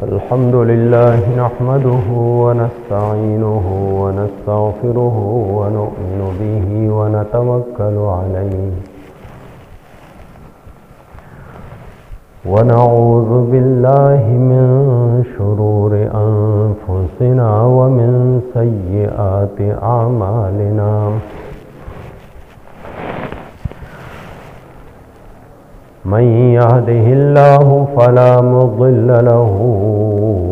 अल्हम्दुलिल्लाह नहमदुहु व नस्तईनुहु व नस्तगफिरुहु व नु'मिनु बिही व नतवक्कलु अलैहि व नऊज़ु बिल्लाहि मिन शुरूरि अनफुसिना व मिन सय्यिआति अअमालिना। मन यहदिहिल्लाहु फला मुज़िल्ल लहु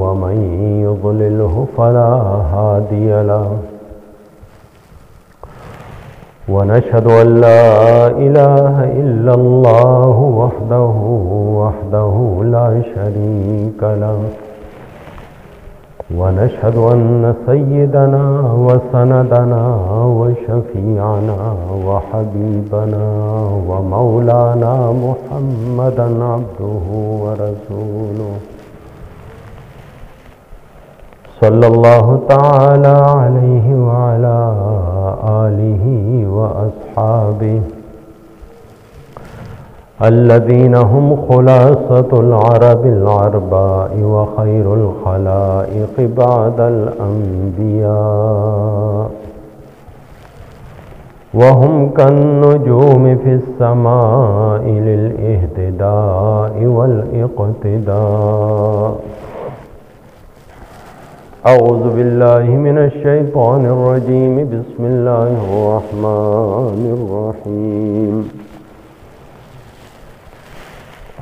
व मन युज़लिल्हु फला हादिय लहु व नशहदु अल्ला इलाहा इल्लल्लाहु वहदहु ला शरीक लहु व नशहदु अन्न सय्यदना व सनदना व शफीअना व हबीबना व मौलाना मुहम्मदन अब्दुहु व रसूलुहु सल्लल्लाहु तआला अलैहि व अला आलिहि व अस्हाबिहि अल्लज़ीना हुम खुलासतुल अरबिल अरबा'i व खैरुल खलाइक़ि बअदल अंबिया व हुम कन्नुजूमि फिस समाइ लिल इह्तिदा'i वल इक़्तिदा। अऊज़ु बिल्लाहि मिनश शैतानिर रजीम। बिस्मिल्लाहिर रहमानिर रहीम।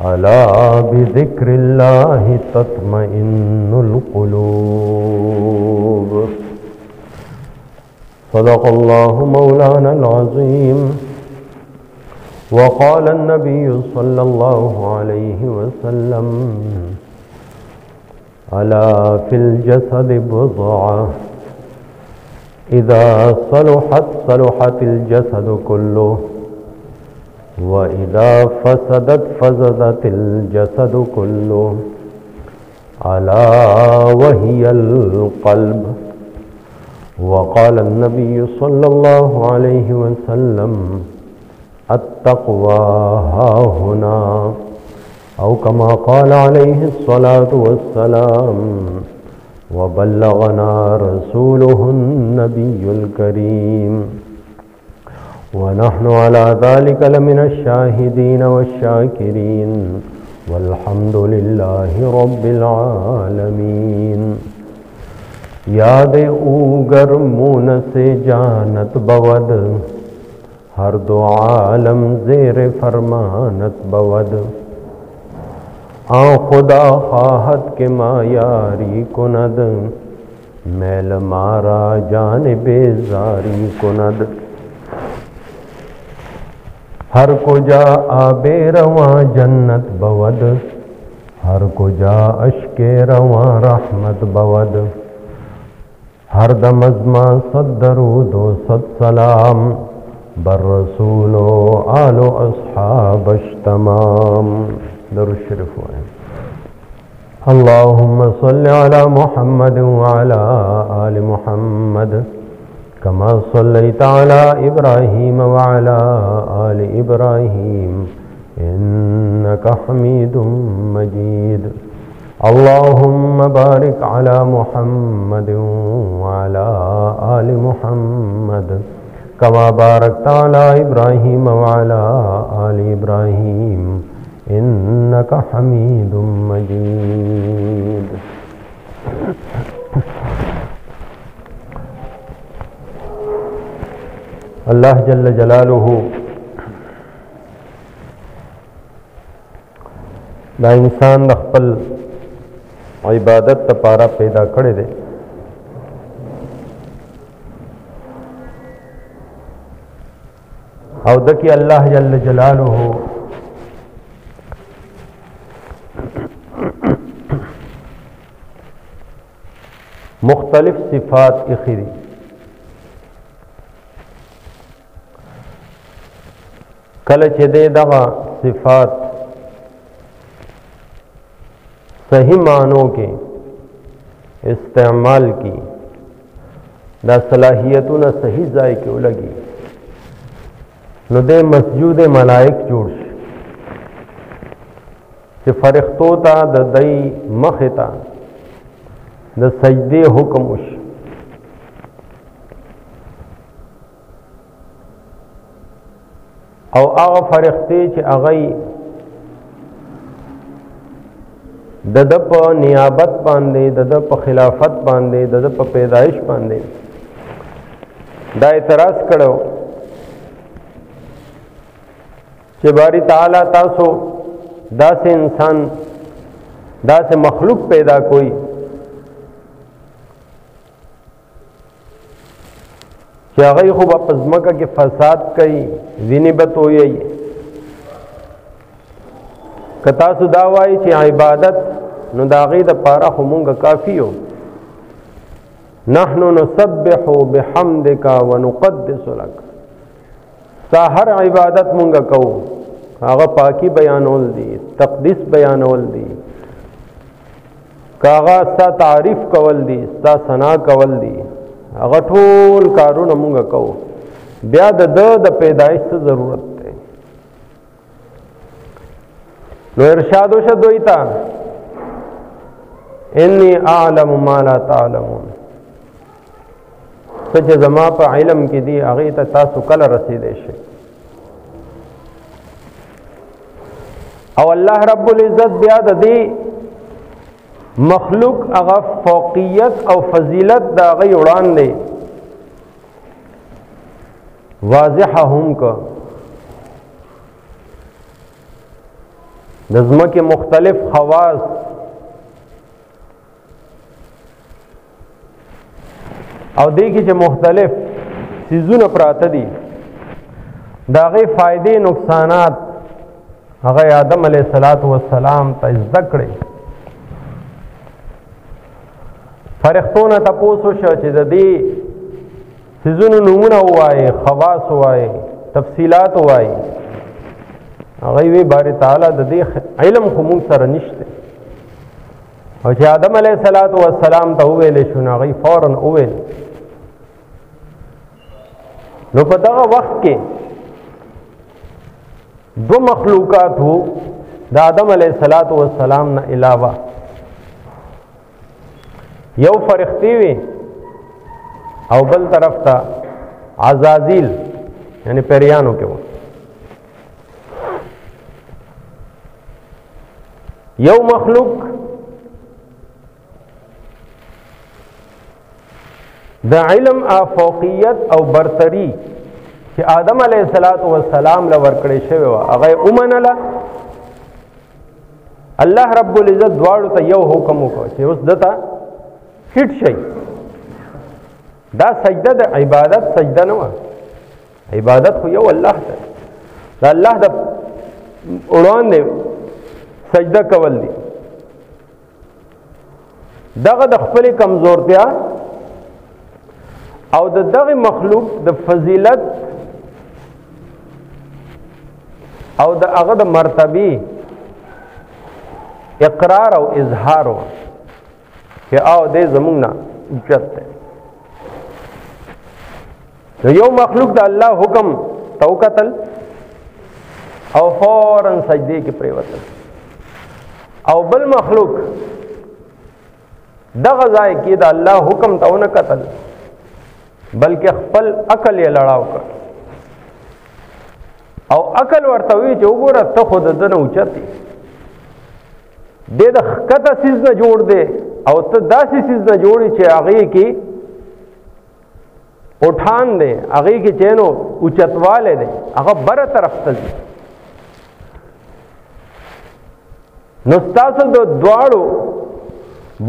अला बिज़िक्रिल्लाहि तत्मइन्नुल क़ुलूब। सदक़ल्लाहु मौलानल अज़ीम। व क़ालन नबिय्यु सल्लल्लाहु अलैहि वसल्लम अला फिल जसदि बुज़अह इज़ा सलुहत सलुहतिल जसदु कुल्लुहु व इज़ा फसदत फसदतिल जसदु कुल्लुहु अला वहियल क़ल्ब। व क़ाल नबिय्यु सल्लल्लाहु अलैहि वसल्लम अत्तक़वा हाहुना औ कमा क़ाल अलैहिस्सलातु वस्सलाम। व बल्लगना रसूलुहुन नबियुल करीम व नहनु अला ज़ालिका लमिनश शाहिदीन वश्शाकिरीन वल्हम्दुलिल्लाहि रब्बिल आलमीन। याद ऊगर मून से जानत बवद हर दो आलम ज़ेर फरमानत बवद। आ खुदा खाहत के मायारी कुनद मैल मारा जान बेजारी कुनद। हर कुजा आबे रवां जन्नत बवद हर कुजा अश्के रवां रहमत बवद। हर दम अज़मा सद दरूद व सद सलाम बर रसूलो आलो अस्हाबश तमाम। दरूद शरीफ हुआ। अल्लाहुम्मा सल्लि अला मुहम्मद व अला आलि मुहम्मद कमा सल्लैता अला इब्राहीम व अला आलि इब्राहीम इन्नका हमीदुम मजीद। अल्लाहुम्मा बारिक अला मुहम्मद व अला आलि मुहम्मद कमा बारकता अला इब्राहीम व अला आलि इब्राहीम इन्नका हमीदुम मजीद। अल्लाह जल्ल जलालुहु दा इंसान द खपल इबादत तपारा पैदा करे दे। और दकी अल्लाह जल्ल जलालुहु मुख्तलिफ सिफात इखिरी कल दे दवा सिफात सही मानों के इस्तेमाल की दा सलाहियतों न सही जायके लगी नो दे मस्जूद मलाइक जोड़ چې فرښتو ته د دای مخې ته د سجدې حکم وشي. او هغه فرښتې چې هغه د په نیابت باندې د په خلافت باندې د په پیدایش باندې دا اعتراض کړو چې باری تعالی تاسو داسې انسان داسې مخلوق پیدا کوئی چې هغه خو په ځمکه کې فساد کوي وینې به تویي که تاسو دا وایي چې عبادت نو د هغې دپاره خو مونږ کافي یو نحن نسبح بحمدک ونقدس لک ستا هر عبادت مونږ کوو هغه پاکی بیانول دي تقدیس بیانول دي که هغه ستا تعریف کول دي ستا ثنا کول دي هغه ټول کارونه مونږ کوو بیا د پیدایش څه ضرورت دی نو ارشاد وشه دوی ته انی اعلم ما لا تعلمون څه چې زما په علم کې دي هغې ته تاسو کله رسیدی شئ او الله رب العزت بیا د دې مخلوق هغه فوقیت او فضیلت د هغې وړاندې واضحه هم که د ځمکې مختلف خواص او دې کې چې مختلف څیزونه پراته دي د هغې فایدې نقصانات هغه آدم علیه السلام ته زده کړئ فرښتونه تپوس وشو چې د دې څیزونو نومونه ووایي خواص ووایي تفصیلات ووایي هغوی وی باری تعالی د دې علم خو موږ سره نشته او چې آدم علیه السلام ته وویلی شو نو هغوی فوراً وویل نو په دغه وخت کې دو مخلوقات وو د آدم علیه السلام نه علاوه یو فرښتې وي او بل طرف ته عزازیل یعنی پیریانو کې وو یو مخلوق د علم فوقیت او برتری چې آدم علیه السلام له ورکړې شوی وه هغه یې ومنله الله رب العزت دواړو ته یو حکم وکړ چې اوس دته هټ شئ دا سجده د عبادت سجده نه وه عبادت خو یو الله ته د الله د وړاندې سجده کول دي دغه د خپلې کمزورتیا او د دغه مخلوق د فضیلت او د هغه د مرتبه اقرار او اظهار چې او دې زمونږ نه اوچت دی نو یو مخلوق د الله حکم تو قتل او فوراً سجدې کې پریوتل او بل مخلوق دغه ځای کې د الله حکم ته ونه قتل بلکې خپل عقل یې لړاو کړ او عقل ورته وی چې وګوره ته خو د ده نه اوچت یې دې د ښکته څیز نه جوړ دی او ته داسې څیز نه جوړې چې هغې کې اٹھان دی هغې کې چې نو اوچتوالی دی هغه بره طرف ته ځي نو ستاسو د دواړو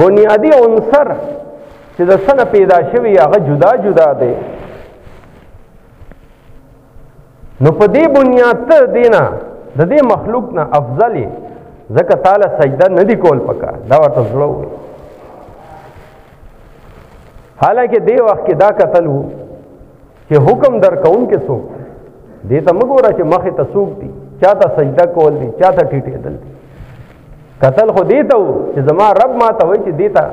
بنیادی عنصر چې د څه نه پیدا شوي هغه جدا جدا دی نو په دې بنیاد ته دې نه د دې مخلوق نه افضل یې ځکه تاله سجده نه دی کول پکار دا ورته زړه ووایي حالانکه دې وخت کې دا قتل وو چې حکم درکوونکی څوک دې ته مه ګوره چې مخې ته څوک دي چا ته سجده کول دي چا ته ټیټېدل دي قتل خو دې ته وو چې زما رب ما ته وایي چې دې ته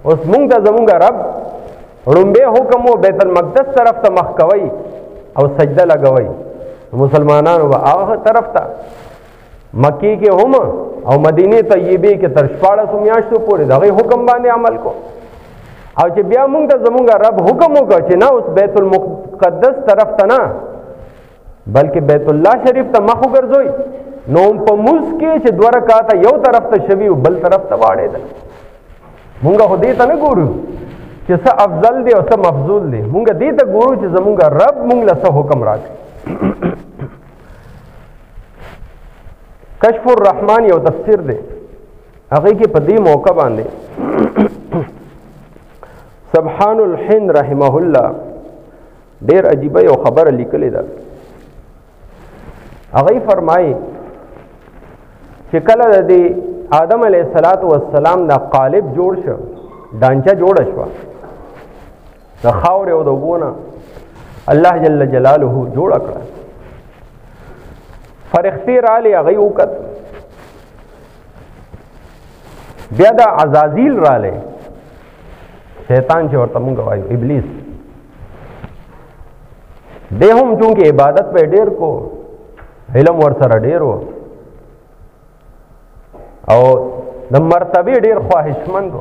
اوس مونږ ته زمونږ رب ړومبی حکم و بیت المقدس طرف ته مخ کوئ او سجده لګوئ مسلمانانو به هغه طرف ته مکی کې هم او مدینه طیبه کې تر 14 میاشتو پورې دغه حکم باندې عمل کو. او چې بیا موږ ته زمونږ رب حکم وکړ چې نه اوس بیت المقدس طرف ته نه بلکې بیت الله شریف ته مخ وګرځوي، نو په موږ کې چې 2 رکعاته یو طرف ته شوي او بل طرف ته واړېدل. موږ خو دې ته نه ګورو چې څه افضل دی او څه مفضول دی، موږ دې ته ګورو چې زمونږ رب موږ له څه حکم راکړي. کشف الرحمن یو تفسیر دی، هغه کې په دې موقع باندې سبحان الحين رحمه الله ډېر عجیب یو خبره لیکلې ده. هغه فرمایي چې کله د آدم علیه السلام دا قالب جوړ شو، ډانچه جوړه شوه د خاورې او د اوبو نه، الله جل جلاله جوړه کړه. فرښتې راغلې، هغه یې وکت. بیا د عزازیل راغلی، شیطان چې ورته مونږ وایو ابلیس، دی هم چونکې عبادت په ډېر کو، علم ورسره ډېر و او د مرتبې ډېر خواهشمند و،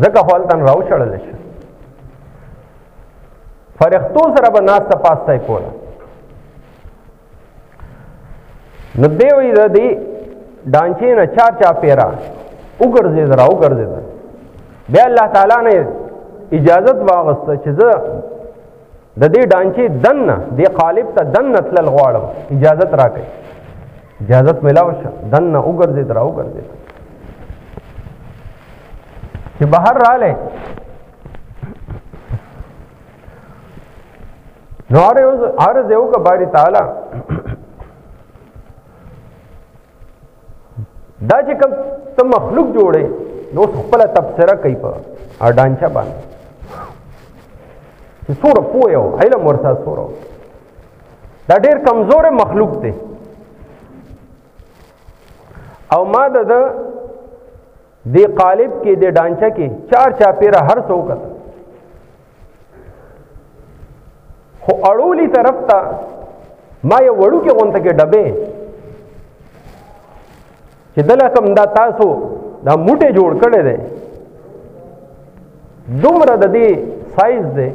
ځکه خو هلته راوچړلی شو. فرښتو سره به ناسته پاسته یې کوله. نو دی وایي د دې ډانچې نه چاپېره وګرځېده. بیا الله تعالی نه اجازت واغسته چې زه د دې ډانچې دننه دې قالب ته دننه تلل غواړم، اجازت راکړئ. اجازت میلاو شه، دننه وګرځېد چې بهر راغلی. نو عرض یې وکړه باري تعالی دا چې کوم ته مخلوق جوړې نو خپله تبصره کوي په ډانچه باندې چې څومره پوه یو علم ورسره څومره دا ډېر کمزوری مخلوق دی. او ما د دې قالب کې د ډانچه کې چاپېره هر څه وکتل، خو اړولي طرف ته ما یو وړوکې غونته کې ډبې چې دله کوم دا تاسو دا موټی جوړ کړی دی دومره د دې سایز دی،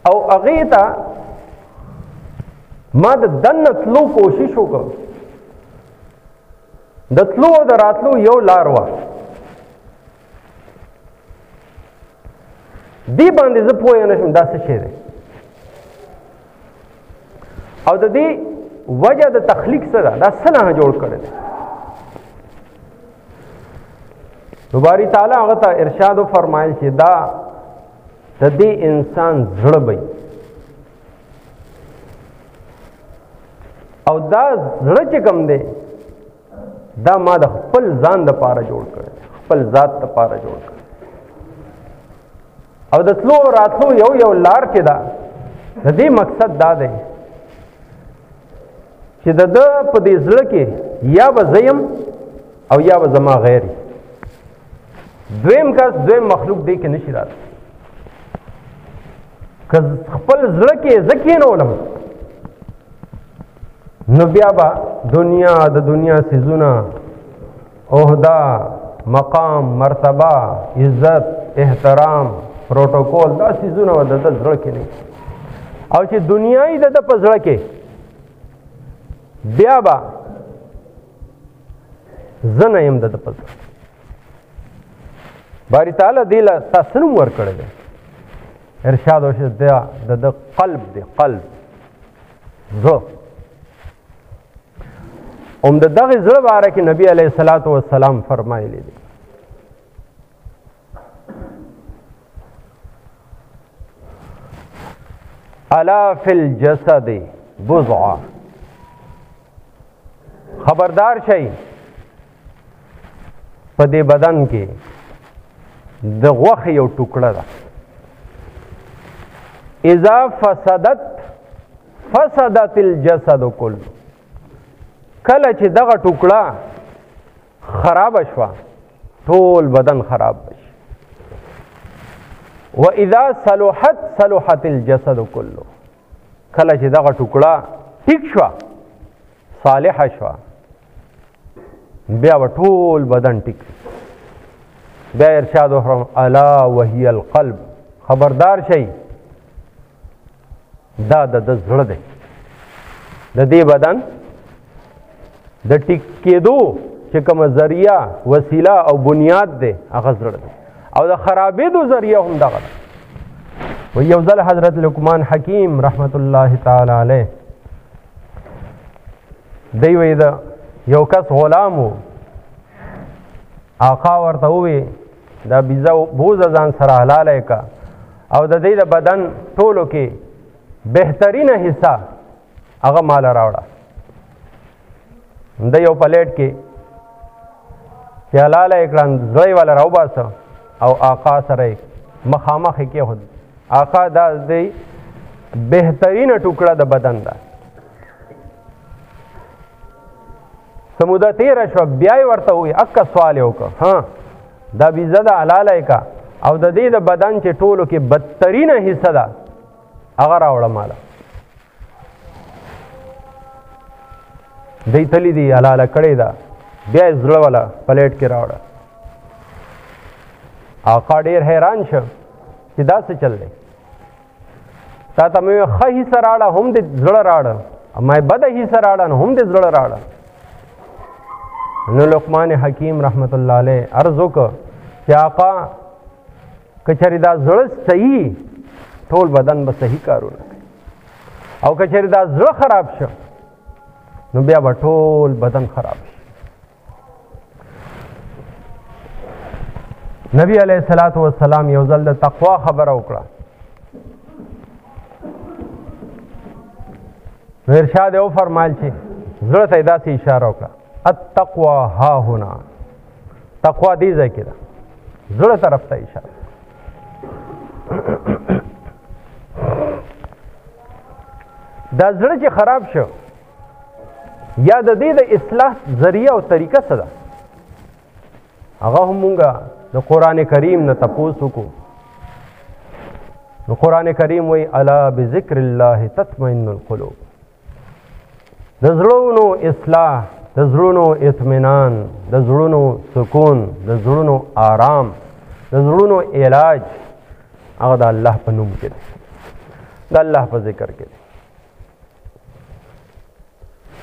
او هغې ته ما د دننه تلو کوشش وکړ. د تلو او د راتلو یو لار وه، دې باندې زه پوه نه شم دا څه شی دی او د دې وجه د تخلیق څه ده، دا څه نه جوړ کړی دی. نو باری تعالی هغه ته ارشاد وفرمایل چې دا د دې انسان زړه به او دا زړه چې کوم دی دا ما د خپل ځان دپاره جوړ کړی، خپل ذات دپاره جوړ کړی. او د تلو راتلو یو لار چې ده د دې مقصد دا دی چې د ده په دې زړه کې یا به زه یم او یا به زما غیر ي، دویم کس دویم مخلوق دی کې نشي راتلی. که خپل زړه کې زه کېنولم نو بیا به دنیا د دنیا څیزونه، عہده، مقام، مرتبه، عزت، احترام، پروتوکول، دا څیزونه به د ده زړه کې نه، او چې دنیایي د ده په زړه کې بیا به زه نه یم د ده په زړه. باری تعالی دې له تا څه نوم ورکړی دی؟ ارشاد وشو د ده قلب دی، قلب، زړه. هم د دغې زړه باره کې نبي علیه الصلاة والسلام فرمایلی دی الا فی الجسد بضعه، خبردار شئ په دې بدن کې د غوښې یو ټوکړه ده، اذا فسدت فسدت الجسد كله، کله چې دغه ټوکړه خراب شوه ټول بدن خراب بشي. واذا صلحت صلحت الجسد كله، کله چې دغه ټوکړه ټیک شوه صالحه شوه بیا به ټول بدن ټیک بیا ارشاد وکړم الا وهي القلب خبردار شئ دا د زړه دی د دې بدن د ټیک کېدو چې کومه ذریعه وسیله او بنیاد دی هغه زړه دی او د خرابېدو ذریعه هم دغه ده و یو ځل حضرت لقمان حکیم رحمت الله تعالی علیه دی وی د یو کس غلام و آقا ورته ووی دا بوزه ځان سره حلاله که او د دې د بدن ټولو کې بهترینه حصہ هغه مال راوړه د یو پلیټ کې چې حلاله یې کړه زړی والا راوباسه او آقا سره یې مخامخ یې کېښود آقا دا د بهترینه ټوکړه د بدن ده څه موده تېره شوه بیا یې ورته ووایي اکه سوال یې وکړه ها دا بیزه ده حلاله یې که او د دې د بدن چې ټولو کې بدترینه حصه ده هغه راوړه ماله دی تلی دی حلاله کړې ده بیا یې زړه والا پلیټ کې راوړه آقا ډېر حیران شه چې دا څه چل دی تا ته مې ښه حصه راوړه هم دې زړه راوړه ما یې بده حصه راوړه نو هم دې زړه راوړه نو لقمان حکیم رحمت الله علیه عرض وکړه چې آقا که چېرې دا زړه صحیح ټول بدن به صحیح کارونه کوي او که چېرې دا زړه خراب شه نو بیا به ټول بدن خراب شي نبی علیه الصلاۃ والسلام یو ځل د تقوا خبره وکړه نو ارشاد یې وفرمایل چې زړه ته یې داسې اشاره وکړه التقوا ها هنا تقوا دې ځای کې ده زړه طرف ته اشاره دا زړه چې خراب شو یا د دې د اصلاح ذریعه او طریقه څه ده هغه هم مونږه د قرآن کریم نه تپوس وکړو نو قرآن کریم وایي الا بذکر الله تطمئن القلوب د زړونو اصلاح د زړونو اطمینان د زړونو سکون د زړونو آرام د زړونو علاج هغه د الله په نوم کې دی د الله په ذکر کې دی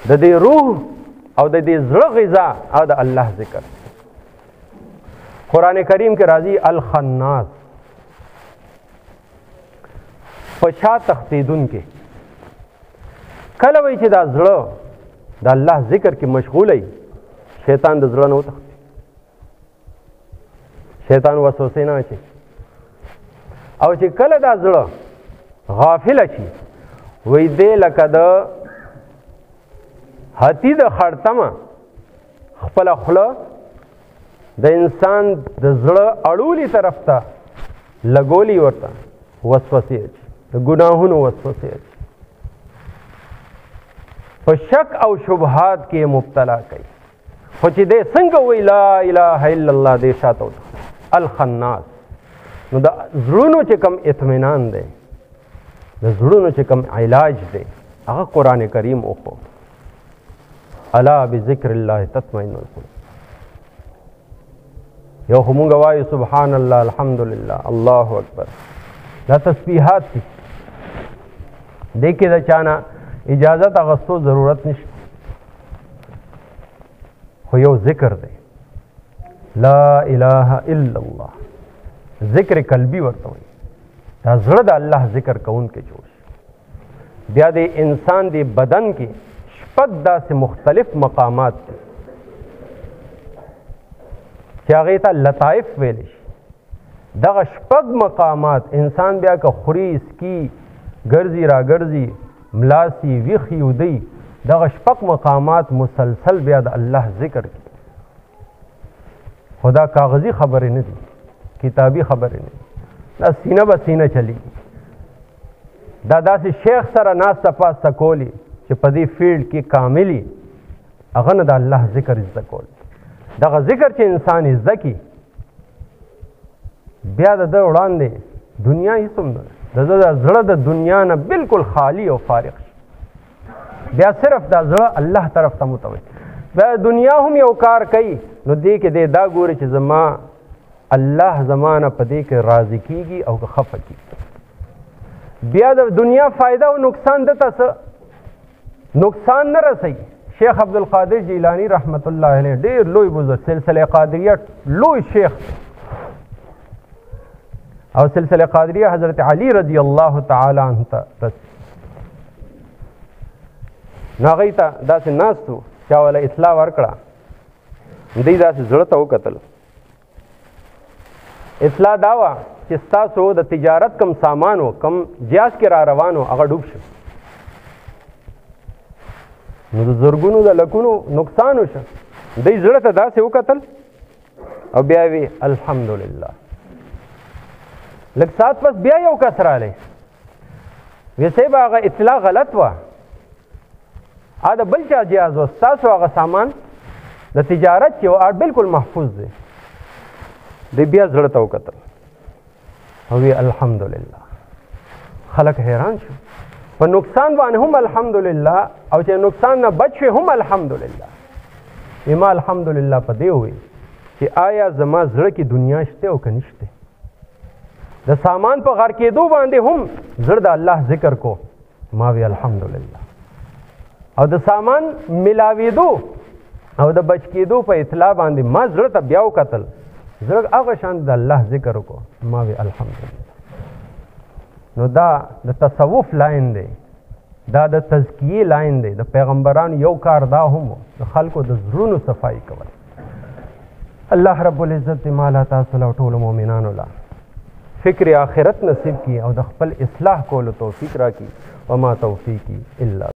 د دې روح او د دې زړه غذا هغه د الله ذکر قرآن کریم کې راځي الخناس په شا تښتېدونکې کله وایي چې دا زړه د الله ذکر کې مشغول وي شیطان د زړه نه وتښتي شیطان وسوسې نه اچي او چې کله دا زړه غافله شي وایي دی لکه د هتی د خړتمه خپله خوله د انسان د زړه اړولي طرف ته لګولي ورته وسوسې اچي د ګناهونو وسوسې اچي په شک او شبهات کې مبتلا کوي خو چې دی څنګه وایي لا اله الا الله دی شاته وتښتي الخناس نو د زړونو چې کوم اطمینان دی د زړونو چې کوم علاج دی هغه قرآن کریم وښو الا بذکر الله تطمئن القلوب یو خو مونږ وایو سبحان الله الحمدلله الله اکبر دا تسبیحات دي دې کې د چانه اجازت اغستو ضرورت نشته خو یو ذکر دی لا اله الا الله ذکر قلبی ورته وایي دا زړه د الله ذکر کوونکی جوړ شي بیا د انسان د بدن کې شپږ داسې مختلف مقامات دي چې هغې ته لطائف ویلی شي دغه شپږ مقامات انسان بیا که خوري سکي ګرځي راګرځي ملاسي ویښي ودی دغه شپږ مقامات مسلسل بیا د الله ذکر کی خدا کاغذي خبرې نه دي کتابي خبرې نه دي دا سینه به سینه چلیږي دا داسې شیخ سره ناسته پاسته کولی چې په دې فیلډ کې کاملي هغه نه د الله ذکر زده کول دغه ذکر چې انسان زده کي بیا د ده وړاندې دنیا هېڅ هم نه د زړه د دنیا نه بالکل خالی او فارغ شي، بیا صرف دا زړه الله طرف ته متوجه. بیا دنیا هم یو کار کوي نو دې کې دې دا ګوري چې زما الله زمانه په دې کې راضي کیږي او که خفه کیږي. بیا د دنیا فایده او نقصان دته څه نقصان نه رسوي. شیخ عبدالقادر جیلانی رحمت الله علیه ډېر لوی بزرګ سلسله قادریه لوی شیخ او سلسله قادریه حضرت علی رضی الله تعالی عنہ ته رسي. نو هغوی ته داسې ناست و چا وله اطلاع ورکړه، دوی داسې زړه ته وکتل. اطلاع دا وه چې ستاسو د تجارت کم سامان و کم جهاز کې را روان و هغه ډوب شو، نو د زرګونو د لکونو نقصان وشه. دوی زړه ته داسې وکتل او بیا وی الحمدلله. لږ ساعت پس بیا یو کس رالی، وی صاحب هغه اطلاع غلط وه، دا بل چا جهاز و، ستاسو هغه سامان د تجارت چې و بالکل محفوظ دی. دی بیا زړه ته وکتل او وی الحمدلله. خلک حیران شو، په نقصان باندې هم الحمدلله او چې نقصان نه بچ شوی هم الحمدلله. ما الحمدلله په دې ووی چې آیا زما زړه کې دنیا شته او که نشته. د سامان په غر کېدو باندې هم زړه د الله ذکر کو، ما وی الحمدلله. او د سامان ملاوېدو او د بچ کېدو په اطلاع باندې ما زړه ته بیا وکتل، زړه هغه شان د الله ذکر وکړو، ما وی الحمدلله. نو دا د تصوف لاین دی، دا د تزکیې لاین دی. د پیغمبرانو یو کار دا هم د خلکو د زړونو صفایي کول. الله رب العزت دې مالا تاسو له ټولو مؤمنانو له فکر آخرت نصیب کی او د خپل اصلاح کولو توفیق راکړي. وما توفیقی الا